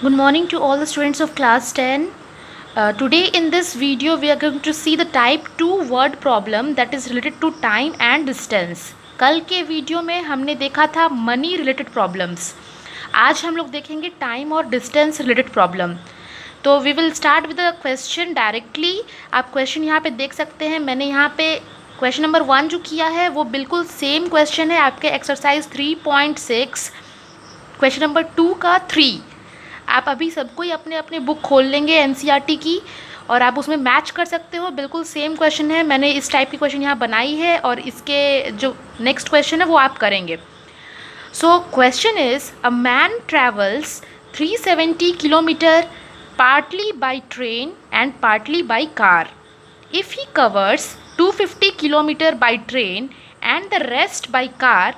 Good morning to all the students of class 10. Today in this video we are going to see the type 2 word problem that is related to time and distance. कल के video में हमने देखा था money related problems. आज हम लोग देखेंगे टाइम और डिस्टेंस रिलेटेड प्रॉब्लम. तो we will start with the question directly. आप क्वेश्चन यहाँ पे देख सकते हैं. मैंने यहाँ पे क्वेश्चन नंबर 1 जो किया है वो बिल्कुल सेम क्वेश्चन है आपके एक्सरसाइज 3.6 क्वेश्चन नंबर 2 का 3. आप अभी सबको ही अपने अपने बुक खोल लेंगे एनसीईआरटी की और आप उसमें मैच कर सकते हो. बिल्कुल सेम क्वेश्चन है. मैंने इस टाइप की क्वेश्चन यहाँ बनाई है और इसके जो नेक्स्ट क्वेश्चन है वो आप करेंगे. So question is a man travels 370 kilometre partly by train and partly by car. If he covers 250 kilometer by train and the rest by car,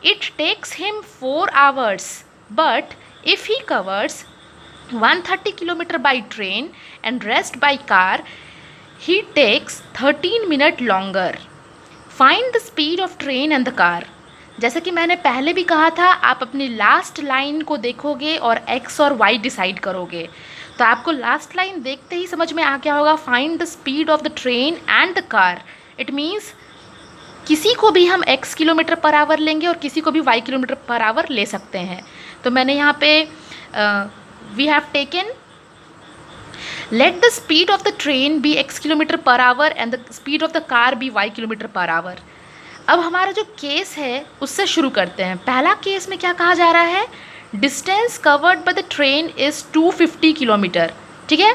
it takes him 4 hours. But if he covers 130 kilometer by train and rest by car, he takes 13 minutes longer. Find the speed of train and the car. जैसा कि मैंने पहले भी कहा था, आप अपनी last line को देखोगे और x और y डिसाइड करोगे. तो आपको लास्ट लाइन देखते ही समझ में आ गया होगा. Find the speed of the train and the car. It means किसी को भी हम x किलोमीटर पर आवर लेंगे और किसी को भी y किलोमीटर पर आवर ले सकते हैं. तो मैंने यहाँ पे we have taken let the speed of the train be x kilometre per hour and the speed of the car be y kilometre per hour. अब हमारा जो केस है उससे शुरू करते हैं. पहला केस में क्या कहा जा रहा है? Distance covered by the train is 250 kilometre. ठीक है,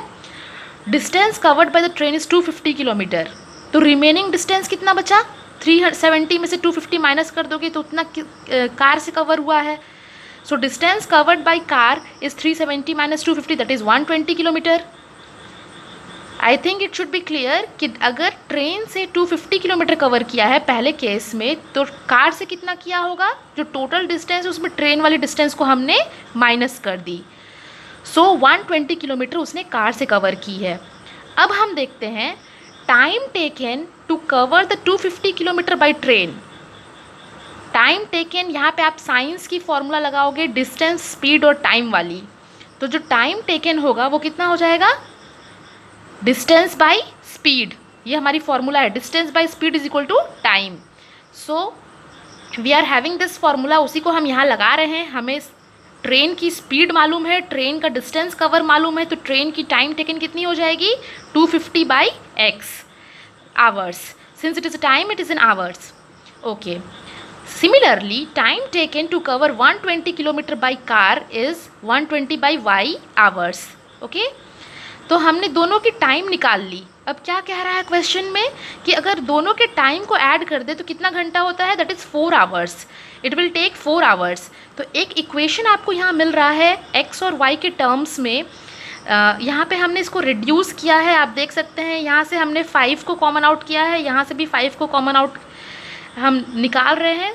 distance covered by the train is 250 kilometre. तो रिमेनिंग डिस्टेंस कितना बचा? 370 में से 250 माइनस कर दोगे तो उतना कार से कवर हुआ है. So distance covered by car is 370 minus 250 that is 120 kilometre. I think it should be clear कि अगर ट्रेन से 250 किलोमीटर कवर किया है पहले केस में, तो कार से कितना किया होगा? जो टोटल डिस्टेंस उसमें ट्रेन वाली डिस्टेंस को हमने माइनस कर दी. सो 120 किलोमीटर उसने कार से कवर की है. अब हम देखते हैं time taken to cover the 250 kilometre by train. Time taken, यहाँ पे आप साइंस की फॉर्मूला लगाओगे डिस्टेंस, स्पीड और टाइम वाली. तो जो टाइम टेकन होगा वो कितना हो जाएगा? Distance by speed. ये हमारी फॉर्मूला है. Distance by speed is equal to time. So we are having this formula. उसी को हम यहाँ लगा रहे हैं. हमें ट्रेन की स्पीड मालूम है, ट्रेन का डिस्टेंस कवर मालूम है, तो ट्रेन की टाइम टेकन कितनी हो जाएगी? 250 by x hours. Since it is a time, it is in hours. Okay. Similarly time taken to cover 120 kilometre by car is 120 by y hours. Okay, तो हमने दोनों की टाइम निकाल ली. अब क्या कह रहा है क्वेश्चन में कि अगर दोनों के टाइम को ऐड कर दे तो कितना घंटा होता है? That is 4 hours. It will take 4 hours. तो एक इक्वेशन आपको यहाँ मिल रहा है x और y के टर्म्स में. यहाँ पे हमने इसको रिड्यूस किया है. आप देख सकते हैं यहाँ से हमने 5 को कॉमन आउट किया है, यहाँ से भी 5 को कॉमन आउट हम निकाल रहे हैं.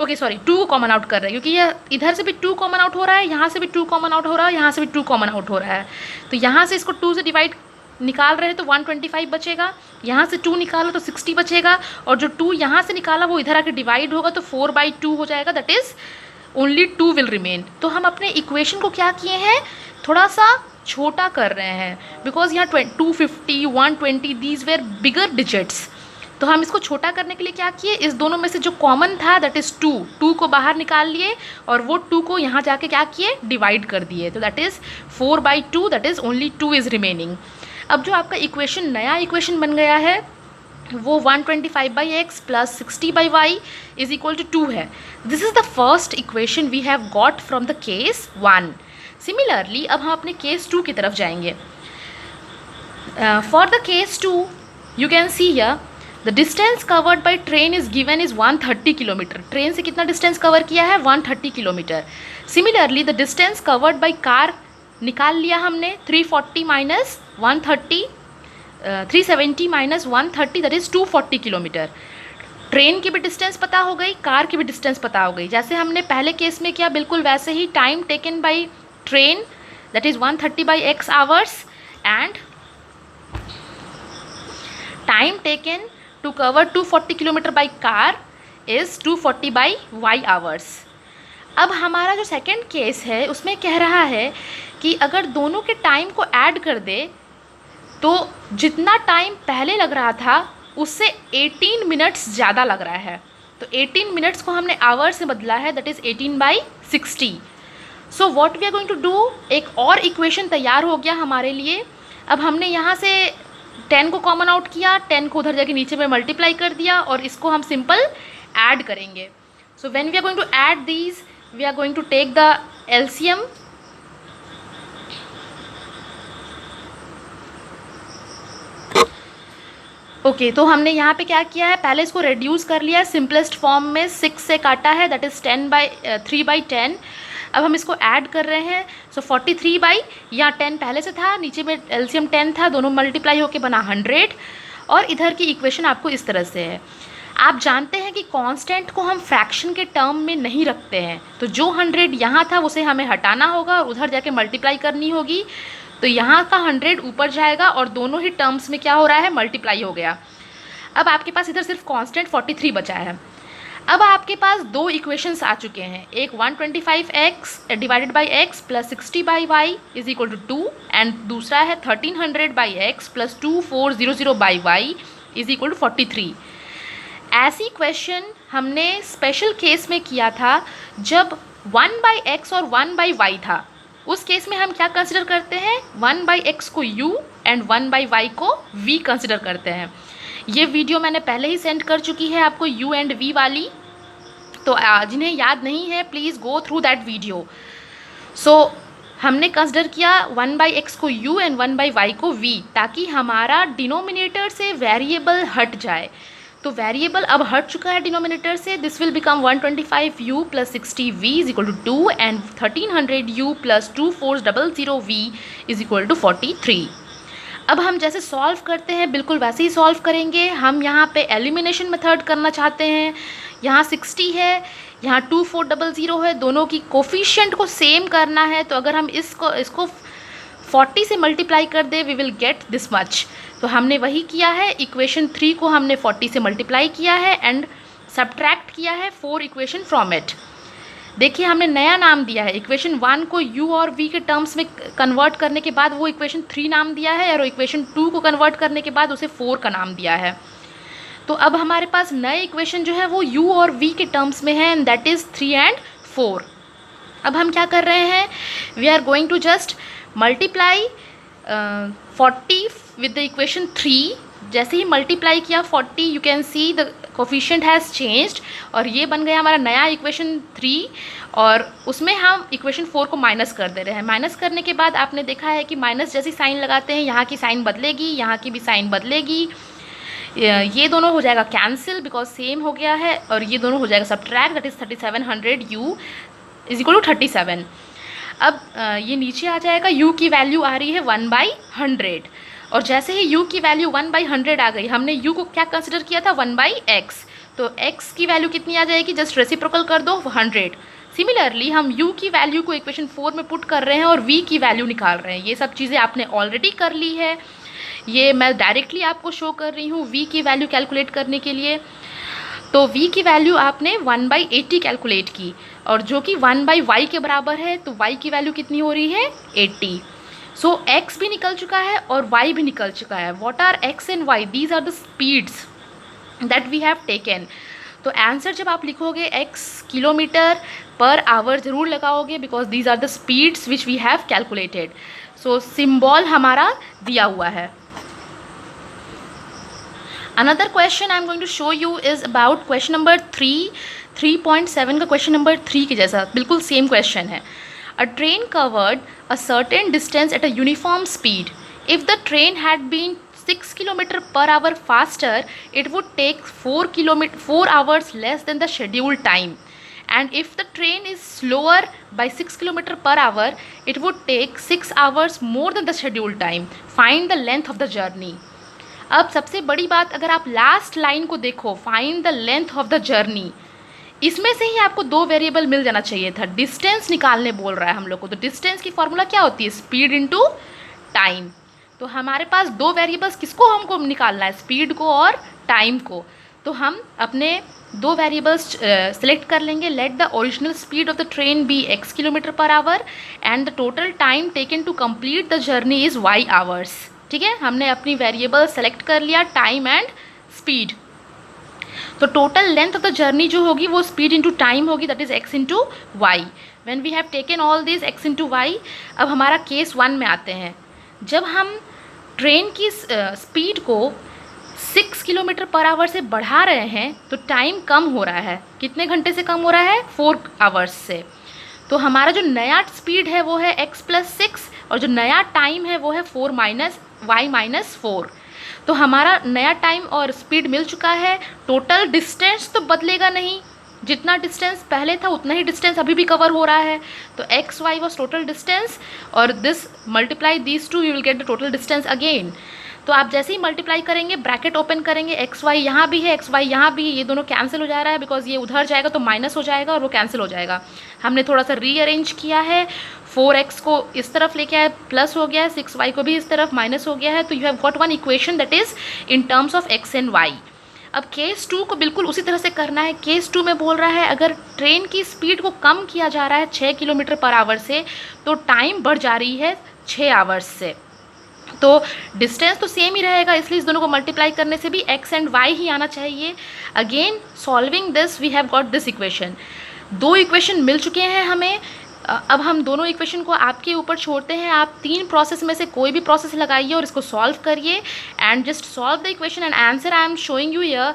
ओके सॉरी, 2 को कॉमन आउट कर रहे हैं क्योंकि ये इधर से भी 2 कॉमन आउट हो रहा है, यहाँ से भी 2 कॉमन आउट हो रहा है, यहाँ से भी 2 कॉमन आउट हो रहा है. तो यहाँ से इसको 2 से डिवाइड निकाल रहे हैं तो 125 बचेगा. यहाँ से 2 निकाला तो 60 बचेगा. और जो 2 यहाँ से निकाला वो इधर आके डिवाइड होगा तो 4/2 हो जाएगा. That is only 2 will remain. तो हम अपने इक्वेशन को क्या किए हैं? थोड़ा सा छोटा कर रहे हैं. बिकॉज यहाँ 250, 120 दीज वेर बिगर डिजिट्स. तो हम इसको छोटा करने के लिए क्या किए? इस दोनों में से जो कॉमन था दैट इज़ 2 को बाहर निकाल लिए और वो 2 को यहाँ जाके क्या किए? डिवाइड कर दिए. तो that is 4/2. That is only 2 is remaining. अब जो आपका इक्वेशन, नया इक्वेशन बन गया है वो 125 by x plus 60 by y is equal to 2 है. This is the first equation we have got from the case 1. Similarly अब हम अपने केस 2 की तरफ जाएंगे. For the case 2 you can see here the distance covered by train is given is 130 kilometre. Train से कितना distance cover किया है? 130 kilometre. Similarly the distance covered by car निकाल लिया हमने. 340 minus 130, 370 minus 130 that is 240 kilometre. Train की भी distance पता हो गई, कार की भी डिस्टेंस पता हो गई. जैसे हमने पहले केस में किया बिल्कुल वैसे ही. Time taken by train that is 130 by x hours and time taken to cover 240 kilometer by car is 240 by y hours. अब हमारा जो सेकंड केस है उसमें कह रहा है कि अगर दोनों के टाइम को ऐड कर दे तो जितना टाइम पहले लग रहा था उससे 18 मिनट्स ज़्यादा लग रहा है। तो 18 मिनट्स को हमने आवर से बदला है, that is 18/60। So what we are going to do, एक और इक्वेशन तैयार हो गया हमारे लिए। अब हमने यहाँ से 10 को कॉमन आउट किया, 10 को उधर जाके नीचे में मल्टीप्लाई कर दिया और इसको हम सिंपल ऐड करेंगे। So when we are going to add these, we are going to take the LCM. Okay तो हमने यहाँ पे क्या किया है, पहले इसको रिड्यूस कर लिया है सिंपलेस्ट फॉर्म में, 6 से काटा है, दैट इज़ 3/10। अब हम इसको ऐड कर रहे हैं। सो 43 बाई, यहाँ 10 पहले से था, नीचे में एलसीएम 10 था, दोनों मल्टीप्लाई होके बना 100। और इधर की इक्वेशन आपको इस तरह से है। आप जानते हैं कि कांस्टेंट को हम फ्रैक्शन के टर्म में नहीं रखते हैं, तो जो 100 यहाँ था उसे हमें हटाना होगा और उधर जाके मल्टीप्लाई करनी होगी। तो यहाँ का 100 ऊपर जाएगा और दोनों ही टर्म्स में क्या हो रहा है, मल्टीप्लाई हो गया। अब आपके पास इधर सिर्फ कांस्टेंट 43 बचा है। अब आपके पास दो इक्वेशंस आ चुके हैं, एक 125x divided by x plus 60/y is equal to 2 and दूसरा है 1300/x plus 2400/y is equal to 43। ऐसी क्वेश्चन हमने स्पेशल केस में किया था जब 1/x और 1/y था। उस केस में हम क्या कंसिडर करते हैं, 1/x को u एंड 1/y को v कंसिडर करते हैं। ये वीडियो मैंने पहले ही सेंड कर चुकी है आपको u एंड v वाली, तो जिन्हें याद नहीं है please go through that video. So हमने कंसिडर किया 1/x को u एंड 1/y को v, ताकि हमारा डिनोमिनेटर से वेरिएबल हट जाए। तो वेरिएबल अब हट चुका है डिनोमिनेटर से, this will become 125u plus 60v is equal to 2 and 1300u plus 2400v is equal to 43। अब हम जैसे सॉल्व करते हैं बिल्कुल वैसे ही सॉल्व करेंगे। हम यहाँ पे एलिमिनेशन मेथड करना चाहते हैं। यहाँ 60 है, यहाँ 2400 है, दोनों की कोफिशिएंट को सेम करना है। तो अगर हम इसको 40 से मल्टीप्लाई कर दे we will get this much. तो हमने वही किया है, इक्वेशन 3 को हमने 40 से मल्टीप्लाई किया है एंड सब्ट्रैक्ट किया है 4 इक्वेशन फ्रॉम इट। देखिए हमने नया नाम दिया है, इक्वेशन 1 को u और v के टर्म्स में कन्वर्ट करने के बाद वो इक्वेशन 3 नाम दिया है और इक्वेशन 2 को कन्वर्ट करने के बाद उसे 4 का नाम दिया है। तो अब हमारे पास नए इक्वेशन जो है वो u और v के टर्म्स में है एंड दैट इज़ 3 एंड 4। अब हम क्या कर रहे हैं, we are going to just multiply 40 with the equation 3। जैसे ही मल्टीप्लाई किया 40, you can see the coefficient has changed और ये बन गया हमारा नया इक्वेशन 3 और उसमें हम इक्वेशन 4 को माइनस कर दे रहे हैं। माइनस करने के बाद आपने देखा है कि माइनस जैसी साइन लगाते हैं यहाँ की साइन बदलेगी, यहाँ की भी साइन बदलेगी, ये दोनों हो जाएगा कैंसिल बिकॉज सेम हो गया है और ये दोनों हो जाएगा subtract, that is 3700u is equal to 37। अब ये नीचे आ जाएगा, u की वैल्यू आ रही है 1/100 और जैसे ही u की वैल्यू 1/100 आ गई, हमने u को क्या कंसिडर किया था 1/x, तो x की वैल्यू कितनी आ जाएगी, जस्ट रेसिप्रोकल कर दो 100। सिमिलरली हम u की वैल्यू को इक्वेशन 4 में पुट कर रहे हैं और v की वैल्यू निकाल रहे हैं। ये सब चीज़ें आपने ऑलरेडी कर ली है, ये मैं डायरेक्टली आपको शो कर रही हूँ v की वैल्यू कैलकुलेट करने के लिए। तो v की वैल्यू आपने 1/80 कैलकुलेट की और जो कि 1/y के बराबर है, तो y की वैल्यू कितनी हो रही है 80। सो x भी निकल चुका है और y भी निकल चुका है। What are x and y, these are the speeds that we have taken. तो आंसर जब आप लिखोगे x किलोमीटर पर आवर ज़रूर लगाओगे because these are the speeds which we have calculated. So symbol हमारा दिया हुआ है। Another question I am going to show you is about question number 3.7 का question number 3 के जैसा बिल्कुल सेम question है। A train covered a certain distance at a uniform speed. If the train had been 6 km/h faster, it would take 4 hours less than the scheduled time. And if the train is slower by 6 km/h, it would take 6 hours more than the scheduled time. Find the length of the journey. अब सबसे बड़ी बात, अगर आप last line को देखो, find the length of the journey, इसमें से ही आपको दो वेरिएबल मिल जाना चाहिए था। डिस्टेंस निकालने बोल रहा है हम लोग को, तो डिस्टेंस की फॉर्मूला क्या होती है, स्पीड इनटू टाइम। तो हमारे पास दो वेरिएबल्स किसको हमको निकालना है, स्पीड को और टाइम को। तो हम अपने दो वेरिएबल्स सेलेक्ट कर लेंगे. Let the original speed of the train be x km/h and the total time taken to complete the journey is y hours. ठीक है, हमने अपनी वेरिएबल सेलेक्ट कर लिया, टाइम एंड स्पीड. तो total length of the journey जो होगी वो स्पीड इंटू टाइम होगी, that is x into y. When we have taken all this x into y, अब हमारा केस 1 में आते हैं. जब हम ट्रेन की स्पीड को 6 km/h से बढ़ा रहे हैं तो टाइम कम हो रहा है. कितने घंटे से कम हो रहा है? 4 आवर्स से. तो हमारा जो नया स्पीड है वो है x + 6 और जो नया टाइम है वो है 4 - y - 4. तो हमारा नया टाइम और स्पीड मिल चुका है. टोटल डिस्टेंस तो बदलेगा नहीं, जितना डिस्टेंस पहले था उतना ही डिस्टेंस अभी भी कवर हो रहा है. तो x y was total distance और this multiply these two, you will get the total distance again. तो आप जैसे ही मल्टीप्लाई करेंगे, ब्रैकेट ओपन करेंगे, एक्स वाई यहाँ भी है, एक्स वाई यहाँ भी है, ये दोनों कैंसिल हो जा रहा है बिकॉज ये उधर जाएगा तो माइनस हो जाएगा और वो कैंसिल हो जाएगा. हमने थोड़ा सा रीअरेंज किया है. 4x को इस तरफ लेके आए, प्लस हो गया है, 6y को भी इस तरफ माइनस हो गया है. तो you have got one equation that is in terms of x and y. अब केस 2 को बिल्कुल उसी तरह से करना है. केस 2 में बोल रहा है अगर ट्रेन की स्पीड को कम किया जा रहा है 6 km/h से तो टाइम बढ़ जा रही है 6 आवर्स से. तो डिस्टेंस तो सेम ही रहेगा, इसलिए इस दोनों को मल्टीप्लाई करने से भी x एंड y ही आना चाहिए. Again solving this we have got this equation. दो इक्वेशन मिल चुके हैं हमें. अब हम दोनों इक्वेशन को आपके ऊपर छोड़ते हैं. आप 3 प्रोसेस में से कोई भी प्रोसेस लगाइए और इसको सॉल्व करिए and just solve the equation and answer I am showing you here.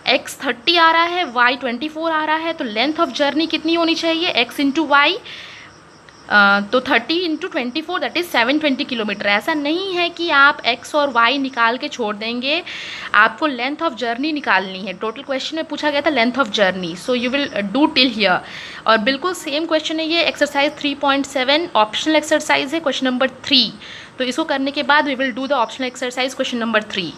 x 30 आ रहा है, y 24 आ रहा है. तो लेंथ ऑफ जर्नी कितनी होनी चाहिए? x into y. तो 30 इंटू 24 दैट इज़ 720 किलोमीटर. ऐसा नहीं है कि आप x और y निकाल के छोड़ देंगे, आपको लेंथ ऑफ जर्नी निकालनी है. टोटल क्वेश्चन में पूछा गया था length of journey, so you will do till here. और बिल्कुल सेम क्वेश्चन है ये. एक्सरसाइज 3.7 ऑप्शनल एक्सरसाइज है, क्वेश्चन नंबर 3. तो इसको करने के बाद we will do the optional exercise question number 3.